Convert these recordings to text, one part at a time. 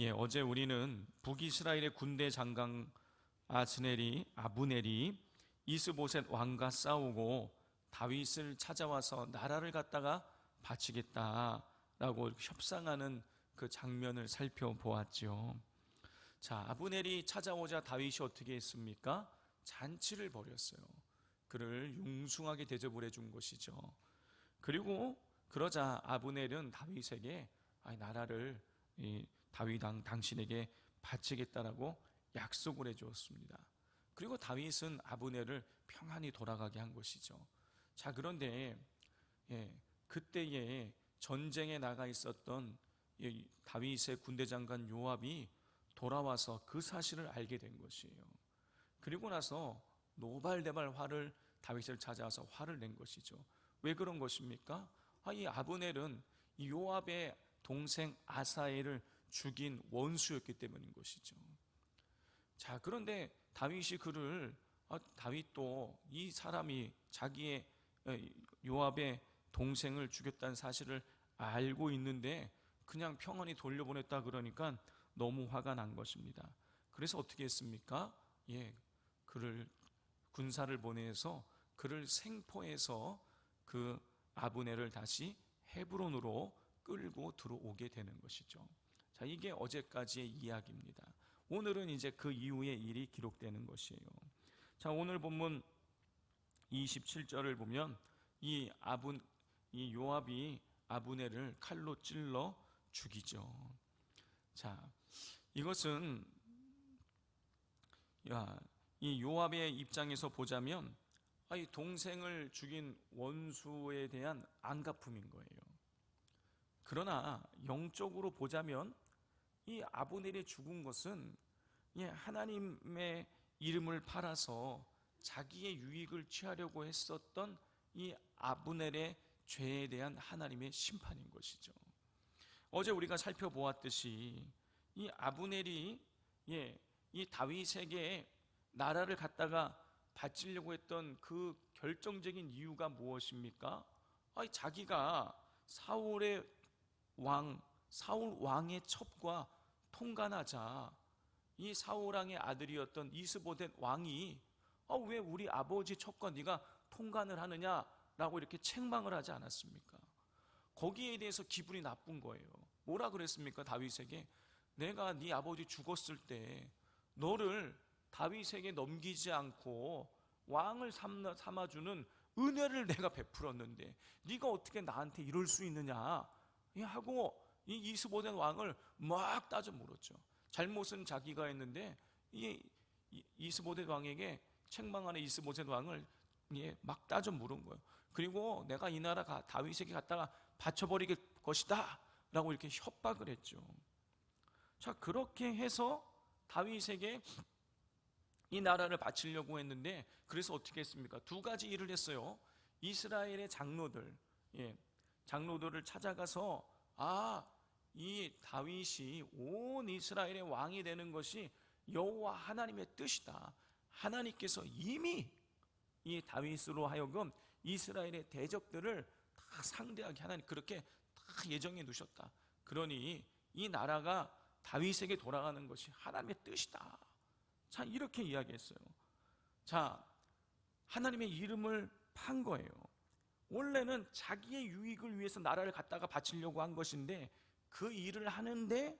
어제 우리는 북이스라엘의 군대 장관 아브넬이 이스보셋 왕과 싸우고 다윗을 찾아와서 나라를 갖다가 바치겠다라고 협상하는 그 장면을 살펴보았죠. 자, 아브넬이 찾아오자 다윗이 어떻게 했습니까? 잔치를 벌였어요. 그를 융숭하게 대접을 해준 것이죠. 그리고 그러자 아브넬은 다윗에게 나라를 다윗 당신에게 바치겠다라고 약속을 해주었습니다. 그리고 다윗은 아브넬을 평안히 돌아가게 한 것이죠. 자, 그런데 그때에 전쟁에 나가 있었던 다윗의 군대 장관 요압이 돌아와서 그 사실을 알게 된 것이에요. 그리고 나서 노발대발 화를 다윗을 찾아와서 화를 낸 것이죠. 왜 그런 것입니까? 이 아브넬은 이 요압의 동생 아사엘을 죽인 원수였기 때문인 것이죠. 자, 그런데 다윗이 다윗도 이 사람이 자기의 요압의 동생을 죽였다는 사실을 알고 있는데 그냥 평안히 돌려보냈다 그러니까 너무 화가 난 것입니다. 그래서 어떻게 했습니까? 그를 군사를 보내서 그를 생포해서 그 아브넬을 다시 헤브론으로 끌고 들어오게 되는 것이죠. 자, 이게 어제까지의 이야기입니다. 오늘은 이제 그 이후의 일이 기록되는 것이에요. 자, 오늘 본문 27절을 보면 이 요압이 아브넬을 칼로 찔러 죽이죠. 자, 이것은 이 요압의 입장에서 보자면 이 동생을 죽인 원수에 대한 안갚음인 거예요. 그러나 영적으로 보자면 이 아브넬이 죽은 것은 하나님의 이름을 팔아서 자기의 유익을 취하려고 했었던 이 아브넬의 죄에 대한 하나님의 심판인 것이죠. 어제 우리가 살펴보았듯이 이 아브넬이 이 다윗에게 나라를 갖다가 바치려고 했던 그 결정적인 이유가 무엇입니까? 자기가 사울 왕의 첩과 통간하자 이 사울 왕의 아들이었던 이스보셋 왕이 왜 우리 아버지 첩과 네가 통간을 하느냐라고 이렇게 책망을 하지 않았습니까? 거기에 대해서 기분이 나쁜 거예요. 뭐라 그랬습니까? 다윗에게 내가 네 아버지 죽었을 때 너를 다윗에게 넘기지 않고 왕을 삼아주는 은혜를 내가 베풀었는데 네가 어떻게 나한테 이럴 수 있느냐 하고 이 이스보셋 왕을 막 따져 물었죠. 잘못은 자기가 했는데 이 이스보셋 왕에게 책망하는 이스보셋 왕을 막 따져 물은 거예요. 그리고 내가 이 나라 다윗에게 갖다가 바쳐버릴 것이다 라고 이렇게 협박을 했죠. 자, 그렇게 해서 다윗에게 이 나라를 바치려고 했는데 그래서 어떻게 했습니까? 두 가지 일을 했어요. 이스라엘의 장로들을 찾아가서 이 다윗이 온 이스라엘의 왕이 되는 것이 여호와 하나님의 뜻이다. 하나님께서 이미 이 다윗으로 하여금 이스라엘의 대적들을 다 상대하게 하나님 그렇게 다 예정해 두셨다. 그러니 이 나라가 다윗에게 돌아가는 것이 하나님의 뜻이다. 자, 이렇게 이야기했어요. 자, 하나님의 이름을 판 거예요. 원래는 자기의 유익을 위해서 나라를 갖다가 바치려고 한 것인데 그 일을 하는데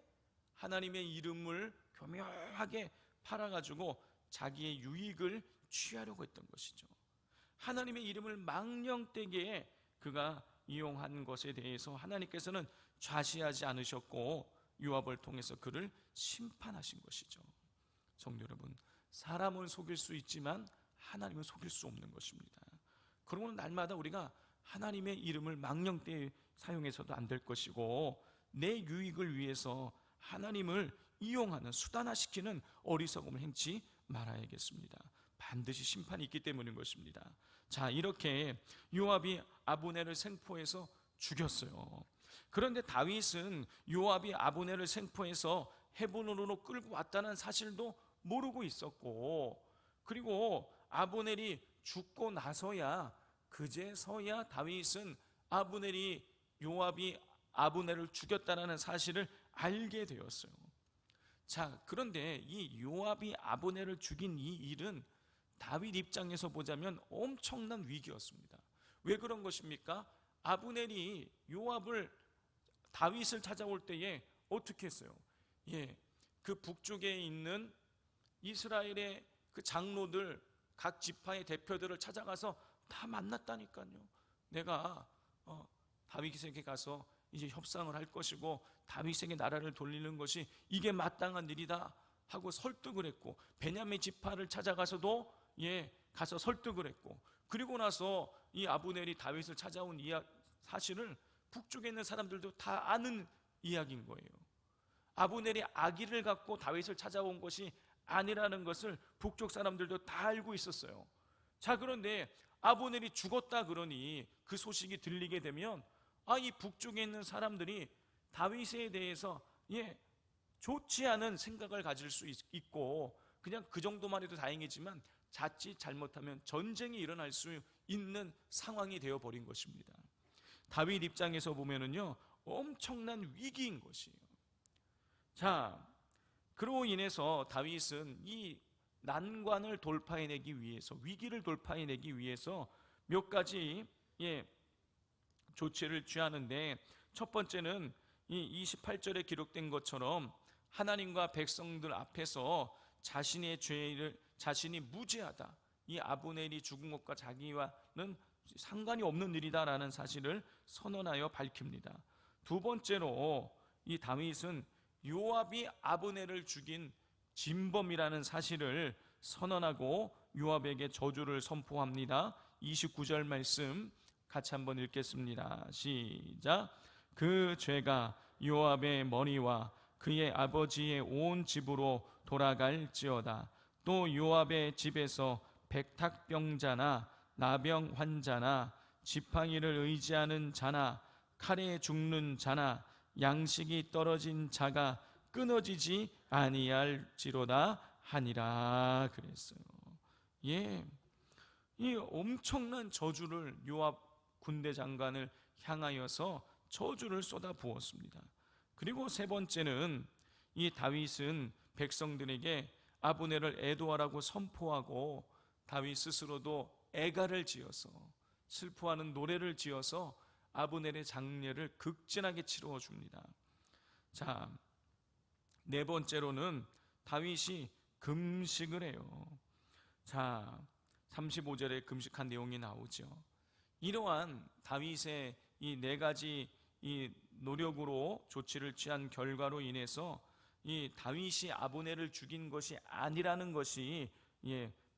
하나님의 이름을 교묘하게 팔아가지고 자기의 유익을 취하려고 했던 것이죠. 하나님의 이름을 망령되게 그가 이용한 것에 대해서 하나님께서는 좌시하지 않으셨고 요압을 통해서 그를 심판하신 것이죠. 성도 여러분, 사람은 속일 수 있지만 하나님은 속일 수 없는 것입니다. 그러므로 날마다 우리가 하나님의 이름을 망령되게 사용해서도 안 될 것이고 내 유익을 위해서 하나님을 이용하는 수단화시키는 어리석음을 행치 말아야겠습니다. 반드시 심판이 있기 때문인 것입니다. 자, 이렇게 요압이 아브넬을 생포해서 죽였어요. 그런데 다윗은 요압이 아브넬을 생포해서 헤브론으로 끌고 왔다는 사실도 모르고 있었고, 그리고 아브넬이 죽고 나서야 그제서야 다윗은 요압이 아브넬을 죽였다는 사실을 알게 되었어요. 자, 그런데 이 요압이 아브넬을 죽인 이 일은 다윗 입장에서 보자면 엄청난 위기였습니다. 왜 그런 것입니까? 아브넬이 요압을 다윗을 찾아올 때에 어떻게 했어요? 예, 그 북쪽에 있는 이스라엘의 그 장로들, 각 지파의 대표들을 찾아가서 다 만났다니까요. 내가 다윗에게 가서 이제 협상을 할 것이고 다윗에게 나라를 돌리는 것이 이게 마땅한 일이다 하고 설득을 했고, 베냐민 지파를 찾아가서도 가서 설득을 했고, 그리고 나서 이 아브넬이 다윗을 찾아온 사실을 북쪽에 있는 사람들도 다 아는 이야기인 거예요. 아브넬이 악의를 갖고 다윗을 찾아온 것이 아니라는 것을 북쪽 사람들도 다 알고 있었어요. 자, 그런데 아브넬이 죽었다 그러니 그 소식이 들리게 되면 이 북쪽에 있는 사람들이 다윗에 대해서 좋지 않은 생각을 가질 수 있고, 그냥 그 정도만 해도 다행이지만 자칫 잘못하면 전쟁이 일어날 수 있는 상황이 되어버린 것입니다. 다윗 입장에서 보면은요, 엄청난 위기인 것이에요. 자, 그로 인해서 다윗은 이 난관을 돌파해내기 위해서, 위기를 돌파해내기 위해서 몇 가지 조치를 취하는데, 첫 번째는 이 28절에 기록된 것처럼 하나님과 백성들 앞에서 자신의 죄를, 자신이 무죄하다, 이 아브넬이 죽은 것과 자기와는 상관이 없는 일이다라는 사실을 선언하여 밝힙니다. 두 번째로 이 다윗은 요압이 아브넬을 죽인 진범이라는 사실을 선언하고 요압에게 저주를 선포합니다. 29절 말씀 같이 한번 읽겠습니다. 시작. 그 죄가 요압의 머리와 그의 아버지의 온 집으로 돌아갈지어다. 또 요압의 집에서 백탁병자나 나병 환자나 지팡이를 의지하는 자나 칼에 죽는 자나 양식이 떨어진 자가 끊어지지 아니할지로다 하니라 그랬어요. 이 엄청난 저주를 요압 군대 장관을 향하여서 저주를 쏟아 부었습니다. 그리고 세 번째는 이 다윗은 백성들에게 아브넬을 애도하라고 선포하고, 다윗 스스로도 애가를 지어서 슬퍼하는 노래를 지어서 아브넬의 장례를 극진하게 치루어 줍니다. 자, 네 번째로는 다윗이 금식을 해요. 자, 35절에 금식한 내용이 나오죠. 이러한 다윗의 이 네 가지 이 노력으로 조치를 취한 결과로 인해서 이 다윗이 아브넬을 죽인 것이 아니라는 것이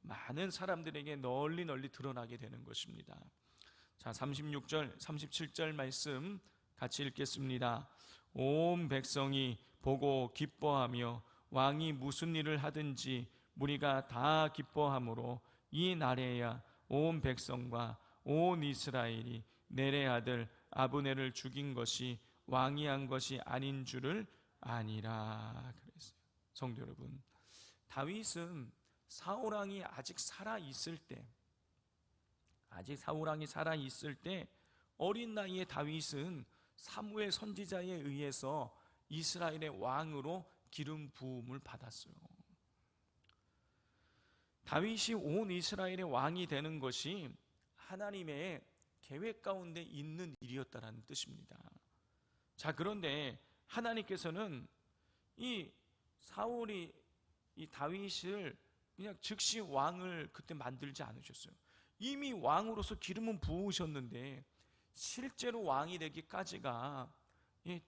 많은 사람들에게 널리 드러나게 되는 것입니다. 자, 36절, 37절 말씀 같이 읽겠습니다. 온 백성이 보고 기뻐하며 왕이 무슨 일을 하든지 무리가 다 기뻐하므로 이 날에야 온 백성과 온 이스라엘이 넬의 아들 아브넬을 죽인 것이 왕이 한 것이 아닌 줄을 아니라 그랬어요. 성도 여러분, 다윗은 사울 왕이 아직 살아 있을 때, 어린 나이에 다윗은 사무엘 선지자에 의해서 이스라엘의 왕으로 기름 부음을 받았어요. 다윗이 온 이스라엘의 왕이 되는 것이 하나님의 계획 가운데 있는 일이었다는 뜻입니다. 자, 그런데 하나님께서는 이 사울이 이 다윗을 그냥 즉시 왕을 그때 만들지 않으셨어요. 이미 왕으로서 기름은 부으셨는데 실제로 왕이 되기까지가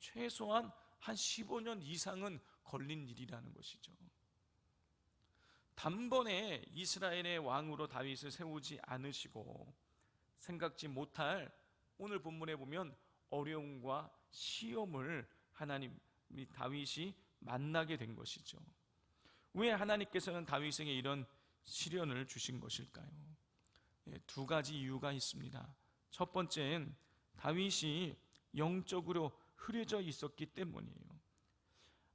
최소한 한 15년 이상은 걸린 일이라는 것이죠. 단번에 이스라엘의 왕으로 다윗을 세우지 않으시고 생각지 못할, 오늘 본문에 보면 어려움과 시험을 하나님이 다윗이 만나게 된 것이죠. 왜 하나님께서는 다윗에게 이런 시련을 주신 것일까요? 두 가지 이유가 있습니다. 첫 번째는 다윗이 영적으로 흐려져 있었기 때문이에요.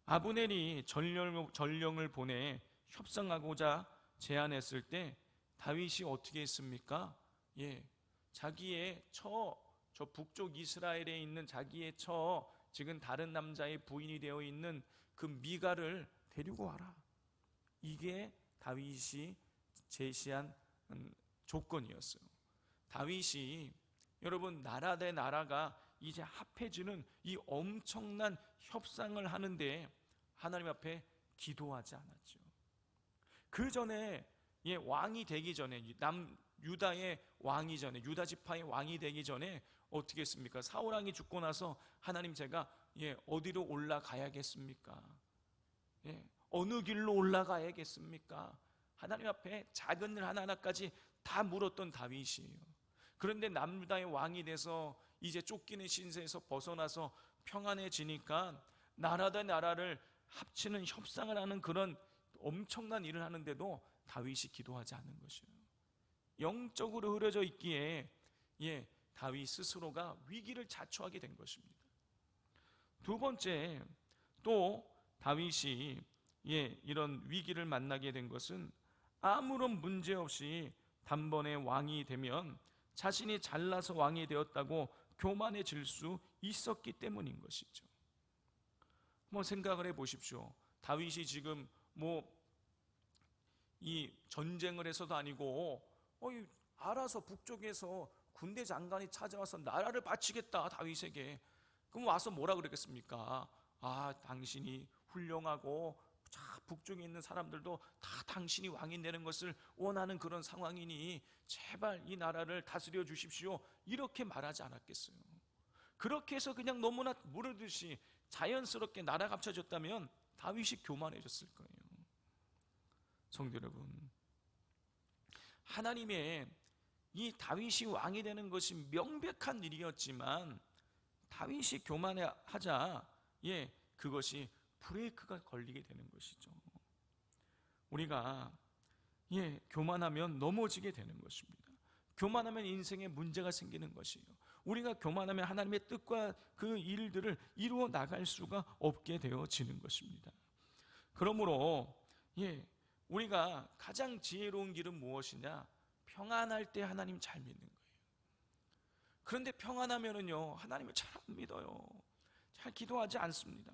아브넬이 전령을 보내 협상하고자 제안했을 때 다윗이 어떻게 했습니까? 자기의 저 북쪽 이스라엘에 있는 자기의 지금 다른 남자의 부인이 되어 있는 그 미갈을 데리고 와라. 이게 다윗이 제시한 조건이었어요. 다윗이 여러분 나라 대 나라가 이제 합해지는 이 엄청난 협상을 하는데 하나님 앞에 기도하지 않았죠. 그 전에 왕이 되기 전에 유다의 왕이 전에 유다 지파의 왕이 되기 전에 어떻게 했습니까? 사울 왕이 죽고 나서 하나님 제가 어디로 올라가야겠습니까? 어느 길로 올라가야겠습니까? 하나님 앞에 작은 일 하나하나까지 다 물었던 다윗이에요. 그런데 남유다의 왕이 돼서 이제 쫓기는 신세에서 벗어나서 평안해지니까 나라 대 나라를 합치는 협상을 하는 그런 엄청난 일을 하는데도 다윗이 기도하지 않은 것이에요. 영적으로 흐려져 있기에 다윗 스스로가 위기를 자초하게 된 것입니다. 두 번째, 또 다윗이 이런 위기를 만나게 된 것은 아무런 문제 없이 단번에 왕이 되면 자신이 잘나서 왕이 되었다고 교만해질 수 있었기 때문인 것이죠. 생각을 해보십시오. 다윗이 지금 이 전쟁을 해서도 아니고 알아서 북쪽에서 군대 장관이 찾아와서 나라를 바치겠다 다윗에게. 그럼 와서 뭐라 그러겠습니까? 당신이 훌륭하고 북쪽에 있는 사람들도 다 당신이 왕이 되는 것을 원하는 그런 상황이니 제발 이 나라를 다스려 주십시오, 이렇게 말하지 않았겠어요? 그렇게 해서 그냥 너무나 모르듯이 자연스럽게 나라가 합쳐졌다면 다윗이 교만해졌을 거예요. 성도 여러분, 하나님의 이 다윗이 왕이 되는 것이 명백한 일이었지만 다윗이 교만하자 그것이 브레이크가 걸리게 되는 것이죠. 우리가 교만하면 넘어지게 되는 것입니다. 교만하면 인생에 문제가 생기는 것이에요. 우리가 교만하면 하나님의 뜻과 그 일들을 이루어 나갈 수가 없게 되어지는 것입니다. 그러므로 우리가 가장 지혜로운 길은 무엇이냐? 평안할 때 하나님 잘 믿는 거예요. 그런데 평안하면은요, 하나님을 잘 안 믿어요. 잘 기도하지 않습니다.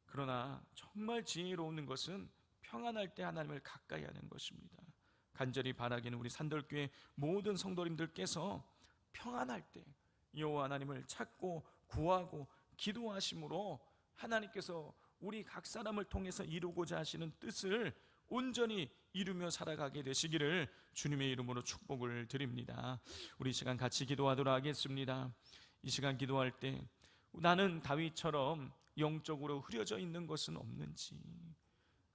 그러나 정말 지혜로운 것은 평안할 때 하나님을 가까이 하는 것입니다. 간절히 바라기는 우리 산돌교회 모든 성도님들께서 평안할 때 여호와 하나님을 찾고 구하고 기도하심으로 하나님께서 우리 각 사람을 통해서 이루고자 하시는 뜻을 온전히 이루며 살아가게 되시기를 주님의 이름으로 축복을 드립니다. 우리 시간 같이 기도하도록 하겠습니다. 이 시간 기도할 때 나는 다윗처럼 영적으로 흐려져 있는 것은 없는지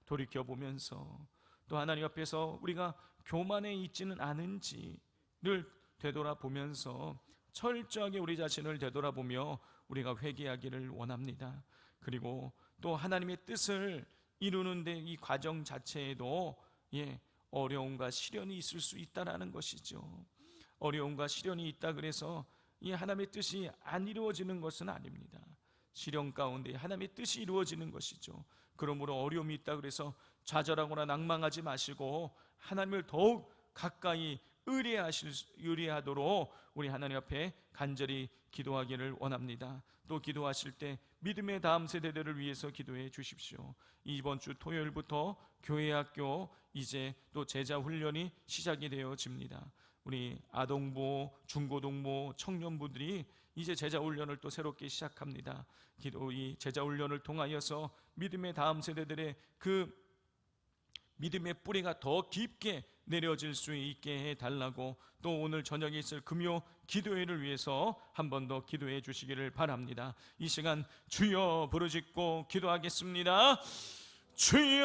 돌이켜보면서, 또 하나님 앞에서 우리가 교만해 있지는 않은지를 되돌아보면서 철저하게 우리 자신을 되돌아보며 우리가 회개하기를 원합니다. 그리고 또 하나님의 뜻을 이루는데 이 과정 자체에도 어려움과 시련이 있을 수 있다라는 것이죠. 어려움과 시련이 있다 그래서 이 하나님의 뜻이 안 이루어지는 것은 아닙니다. 시련 가운데 하나님의 뜻이 이루어지는 것이죠. 그러므로 어려움이 있다 그래서 좌절하거나 낭망하지 마시고 하나님을 더욱 가까이 의뢰하도록 우리 하나님 앞에 간절히 기도하기를 원합니다. 또 기도하실 때 믿음의 다음 세대들을 위해서 기도해 주십시오. 이번 주 토요일부터 교회학교 이제 또 제자 훈련이 시작이 되어집니다. 우리 아동부, 중고등부, 청년부들이 이제 제자 훈련을 또 새롭게 시작합니다. 이 제자 훈련을 통하여서 믿음의 다음 세대들의 그 믿음의 뿌리가 더 깊게 내려질 수 있게 해달라고, 또 오늘 저녁에 있을 금요 기도회를 위해서 한 번 더 기도해 주시기를 바랍니다. 이 시간 주여 부르짖고 기도하겠습니다. 주여